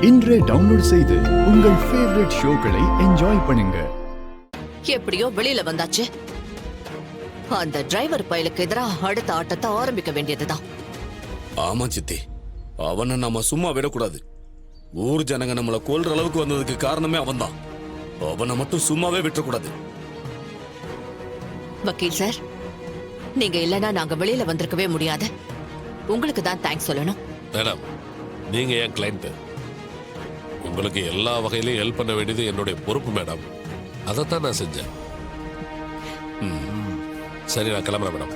இன்றே டவுன்லோட் செய்து உங்கள் ஃபேவரட் ஷோக்களை என்ஜாய் பண்ணுங்க. எப்படியோ வெளியில வந்தாச்சு. அந்த டிரைவர் பயலுக்கு எதிராக அடுத்த ஆட்டத்தை ஆரம்பிக்க வேண்டியதுதான். ஆமா சித்தி, அவனை நாம சும்மா விடக்கூடாது. ஊர் ஜனங்க நம்மளை கொல்ற அளவுக்கு வந்ததுக்கு காரணமே அவன்தான். அவனை மட்டும் சும்மாவே விட்டுறக்கூடாது. வக்கீல் சார், நீங்க இல்லனா நாங்க வெளியில வந்திருக்கவே முடியாது. உங்களுக்கு தான் தேங்க்ஸ் சொல்லணும். மேடம், நீங்க என் கிளைண்ட். உங்களுக்கு எல்லா வகையிலையும் ஹெல்ப் பண்ண வேண்டியது என்னுடைய பொறுப்பு மேடம். அதைத்தான் நான் செஞ்சேன். சரி, நான் கிளம்புறேன் மேடம்.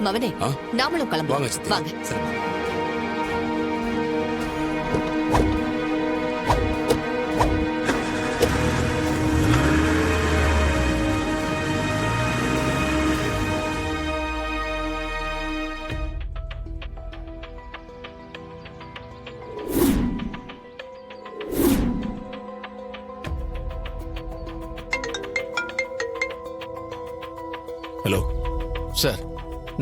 மவனே, நாமளும் கிளம்புவோம். வாங்க சித்தி. வாங்க. ஹலோ சார்,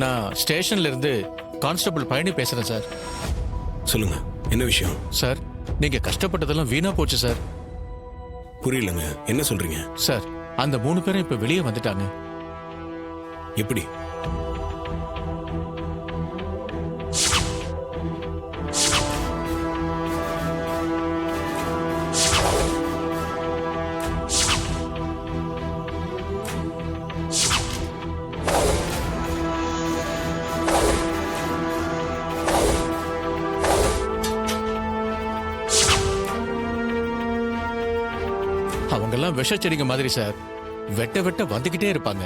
நான் ஸ்டேஷன்ல இருந்து கான்ஸ்டபிள் பழனி பேசுறேன் சார். சொல்லுங்க, என்ன விஷயம்? சார், நீங்க கஷ்டப்பட்டதெல்லாம் வீணா போச்சு சார். புரியலங்க, என்ன சொல்றீங்க? சார், அந்த 3 பேரும் இப்ப வெளியே வந்துட்டாங்க. எப்படி? அவங்கெல்லாம் விஷச்செடிங்க மாதிரி சார். வெட்ட வெட்ட வந்துகிட்டே இருப்பாங்க.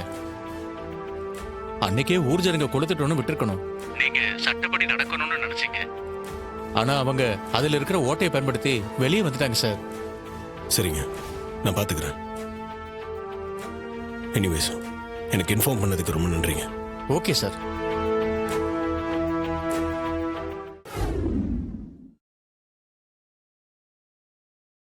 அன்னைக்கே ஊர் ஜனங்க கொளுத்துட்டோன்னு விட்டுருக்கணும். நீங்க சட்டப்படி நடக்கணும்னு நினைச்சீங்க. ஆனா அவங்க அதுல இருக்கிற ஓட்டையை பயன்படுத்தி வெளியே வந்துட்டாங்க சார். சரிங்க, நான் பாத்துக்கிறேன். எனிவேஸ், எனக்கு இன்ஃபார்ம் பண்ணதுக்கு ரொம்ப நன்றிங்க. Okay sir.